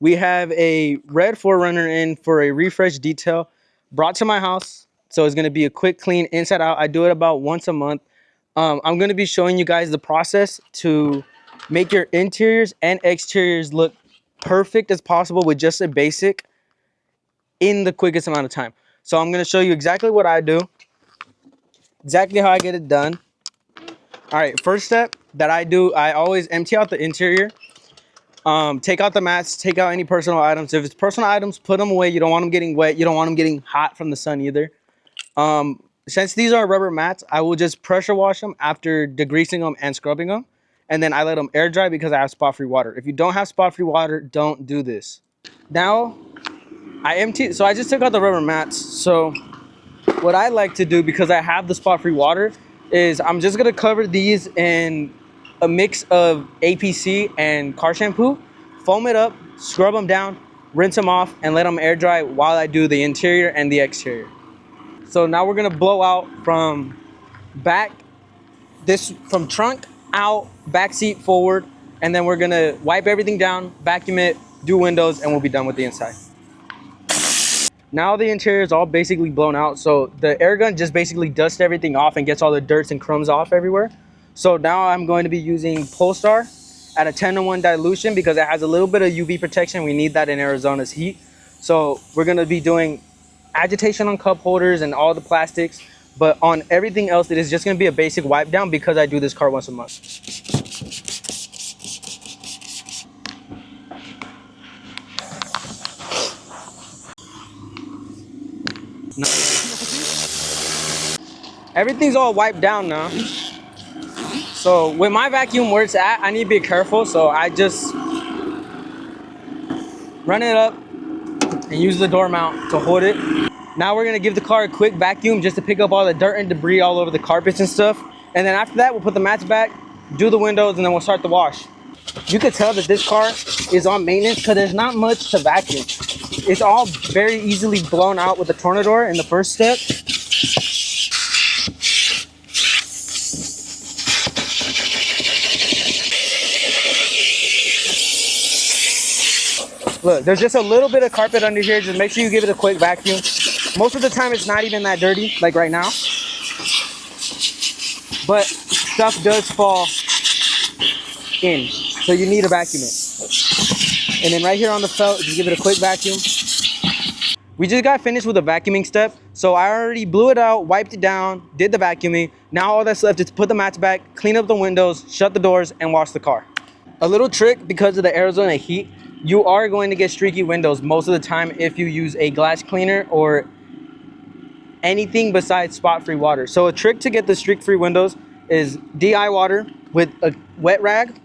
We have a red 4Runner in for a refresh detail brought to my house. So it's going to be a quick clean inside out. I do it about once a month. I'm going to be showing you guys the process to make your interiors and exteriors look perfect as possible with just a basic in the quickest amount of time. So I'm going to show you exactly what I do, exactly how I get it done. All right, first step that I do, I always empty out the interior. Take out the mats, take out any personal items. If it's personal items, put them away. You don't want them getting wet. You don't want them getting hot from the sun either. Since these are rubber mats, I will just pressure wash them after degreasing them and scrubbing them. And then I let them air dry because I have spot-free water. If you don't have spot-free water, don't do this. Now, so I just took out the rubber mats. So what I like to do, because I have the spot-free water, is I'm just gonna cover these in a mix of APC and car shampoo, foam it up, scrub them down, rinse them off, and let them air dry while I do the interior and the exterior. So now we're gonna blow out from from trunk out, back seat forward, and then we're gonna wipe everything down, vacuum it, do windows, and we'll be done with the inside. Now the interior is all basically blown out, so the air gun just basically dusts everything off and gets all the dirt and crumbs off everywhere. So now I'm going to be using Polestar at a 10:1 dilution because it has a little bit of UV protection. We need that in Arizona's heat. So we're going to be doing agitation on cup holders and all the plastics, but on everything else, it is just going to be a basic wipe down because I do this car once a month. Everything's all wiped down now. So with my vacuum where it's at, I need to be careful. So I just run it up and use the door mount to hold it. Now we're gonna give the car a quick vacuum just to pick up all the dirt and debris all over the carpets and stuff. And then after that, we'll put the mats back, do the windows, and then we'll start the wash. You could tell that this car is on maintenance because there's not much to vacuum. It's all very easily blown out with the tornador in the first step. Look, there's just a little bit of carpet under here. Just make sure you give it a quick vacuum. Most of the time, it's not even that dirty, like right now. But stuff does fall in, so you need to vacuum it. And then right here on the felt, just give it a quick vacuum. We just got finished with the vacuuming step. So I already blew it out, wiped it down, did the vacuuming. Now all that's left is to put the mats back, clean up the windows, shut the doors, and wash the car. A little trick, because of the Arizona heat, you are going to get streaky windows most of the time if you use a glass cleaner or anything besides spot-free water. So a trick to get the streak-free windows is DI water with a wet rag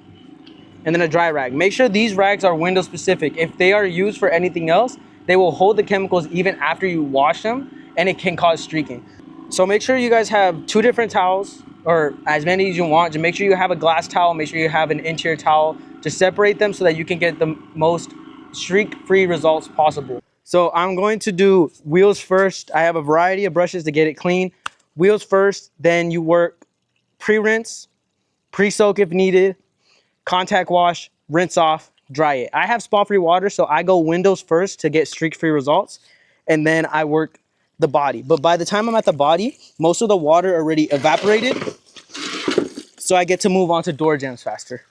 and then a dry rag. Make sure these rags are window specific. If they are used for anything else, they will hold the chemicals even after you wash them, and it can cause streaking. So make sure you guys have 2 different towels, or as many as you want. Just make sure you have a glass towel, make sure you have an interior towel to separate them so that you can get the most streak-free results possible. So I'm going to do wheels first. I have a variety of brushes to get it clean. Wheels first, then you work pre-rinse, pre-soak if needed, contact wash, rinse off, dry it. I have spot-free water, so I go windows first to get streak-free results, and then I work the body. But by the time I'm at the body, most of the water already evaporated, so I get to move on to door jambs faster.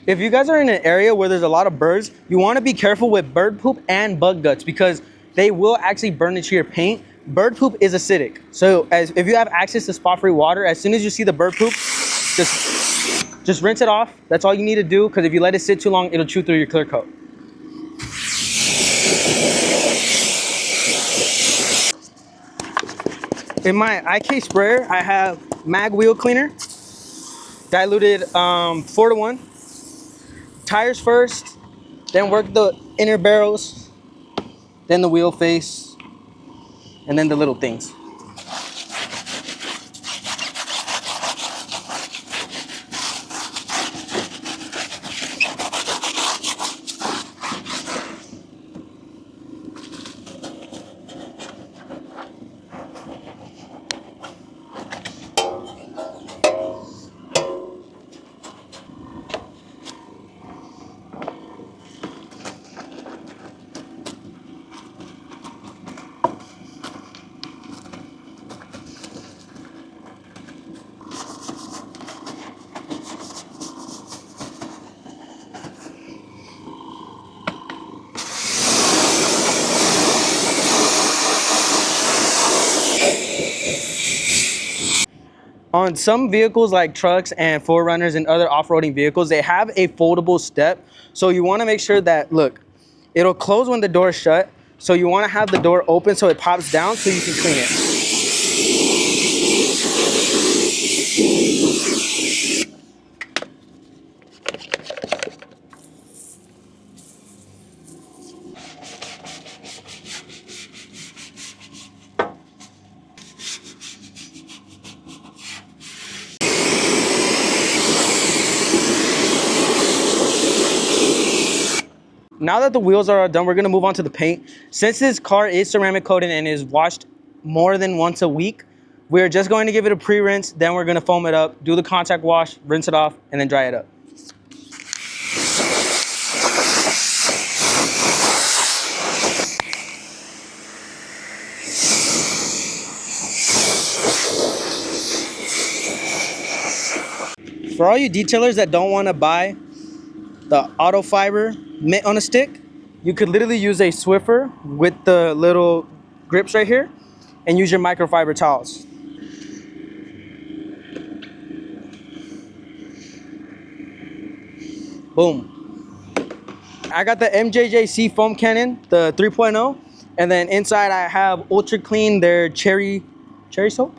If you guys are in an area where there's a lot of birds, you want to be careful with bird poop and bug guts because they will actually burn into your paint. Bird poop is acidic. So if you have access to spot-free water, as soon as you see the bird poop, just rinse it off. That's all you need to do, because if you let it sit too long, it'll chew through your clear coat. In my IK sprayer, I have mag wheel cleaner, diluted 4:1. Tires first, then work the inner barrels, then the wheel face, and then the little things. On some vehicles like trucks and 4Runners and other off-roading vehicles, they have a foldable step. So you want to make sure that, look, it'll close when the door is shut. So you want to have the door open so it pops down so you can clean it. Now that the wheels are done, we're gonna move on to the paint. Since this car is ceramic coated and is washed more than once a week, we're just going to give it a pre-rinse, then we're gonna foam it up, do the contact wash, rinse it off, and then dry it up. For all you detailers that don't wanna buy the auto fiber mitt on a stick, you could literally use a Swiffer with the little grips right here and use your microfiber towels. Boom. I got the MJJC foam cannon, the 3.0, and then inside I have Ultra Clean, their cherry soap.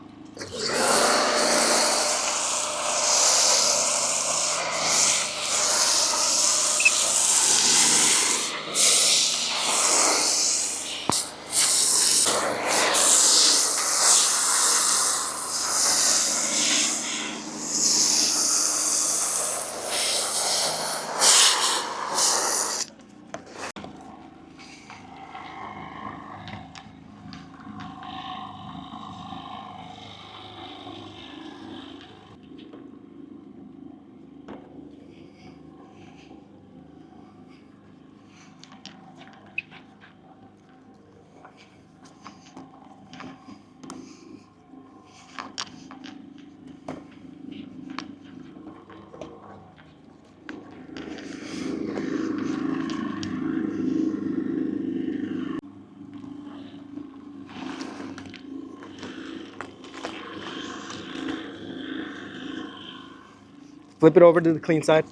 Flip it over to the clean side.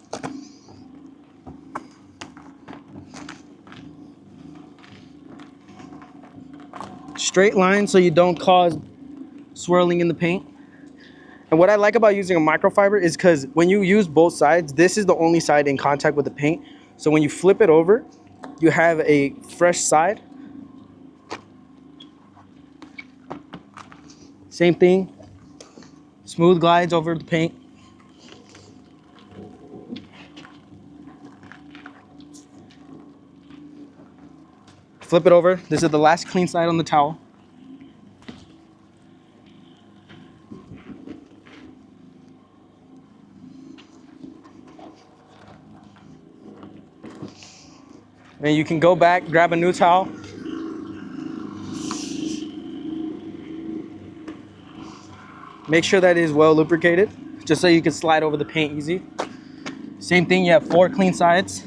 Straight line so you don't cause swirling in the paint. And what I like about using a microfiber is because when you use both sides, this is the only side in contact with the paint. So when you flip it over, you have a fresh side. Same thing, smooth glides over the paint. Flip it over. This is the last clean side on the towel. And you can go back, grab a new towel. Make sure that it is well lubricated, just so you can slide over the paint easy. Same thing, you have 4 clean sides.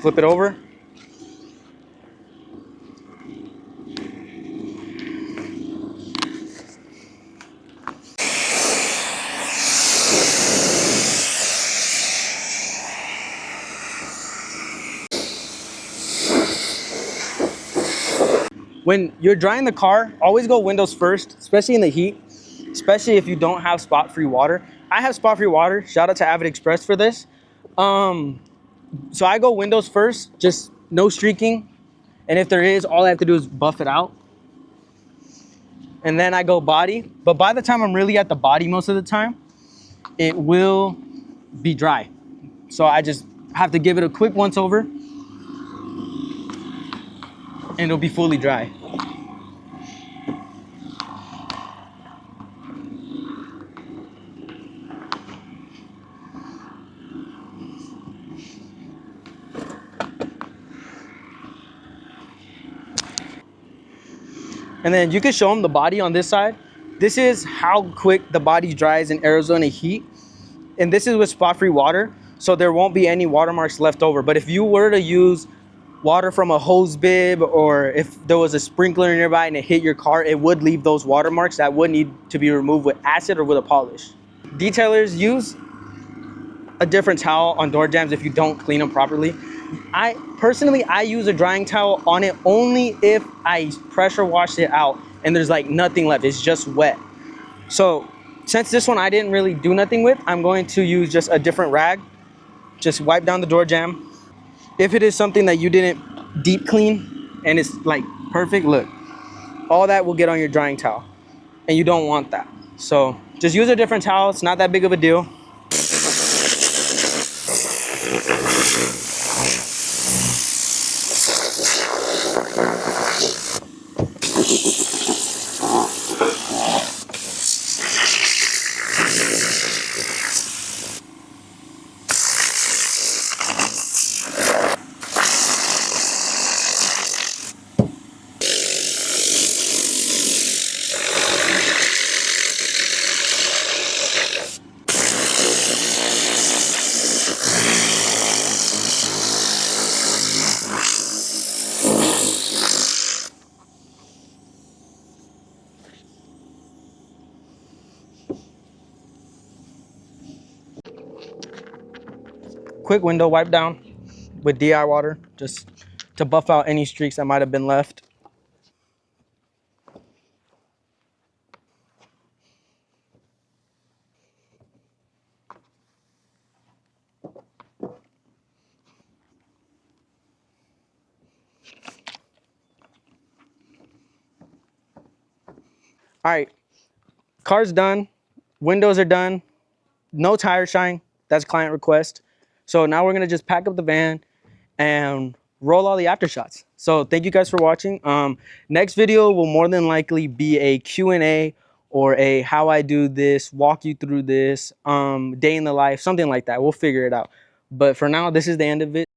Flip it over. When you're drying the car, always go windows first, especially in the heat, especially if you don't have spot-free water. I have spot-free water. Shout out to Avid Express for this. So I go windows first, just no streaking. And if there is, all I have to do is buff it out. And then I go body. But by the time I'm really at the body most of the time, it will be dry. So I just have to give it a quick once over and it'll be fully dry. And then you can show them the body on this side. This is how quick the body dries in Arizona heat. And this is with spot-free water. so there won't be any watermarks left over. But if you were to use water from a hose bib, or if there was a sprinkler nearby and it hit your car, it would leave those watermarks that would need to be removed with acid or with a polish. Detailers, use a different towel on door jambs if you don't clean them properly. I personally use a drying towel on it only if I pressure washed it out and there's like nothing left, it's just wet. So since this one I didn't really do nothing with, I'm going to use just a different rag. Just wipe down the door jamb. If it is something that you didn't deep clean and it's like perfect, look, all that will get on your drying towel and you don't want that. So just use a different towel, it's not that big of a deal. Quick window wipe down with DI water, just to buff out any streaks that might have been left. All right, car's done, windows are done, no tire shine, that's client request. So now we're gonna just pack up the van and roll all the aftershots. So thank you guys for watching. Next video will more than likely be a Q&A or a how I do this, walk you through this, day in the life, something like that. We'll figure it out. But for now, this is the end of it.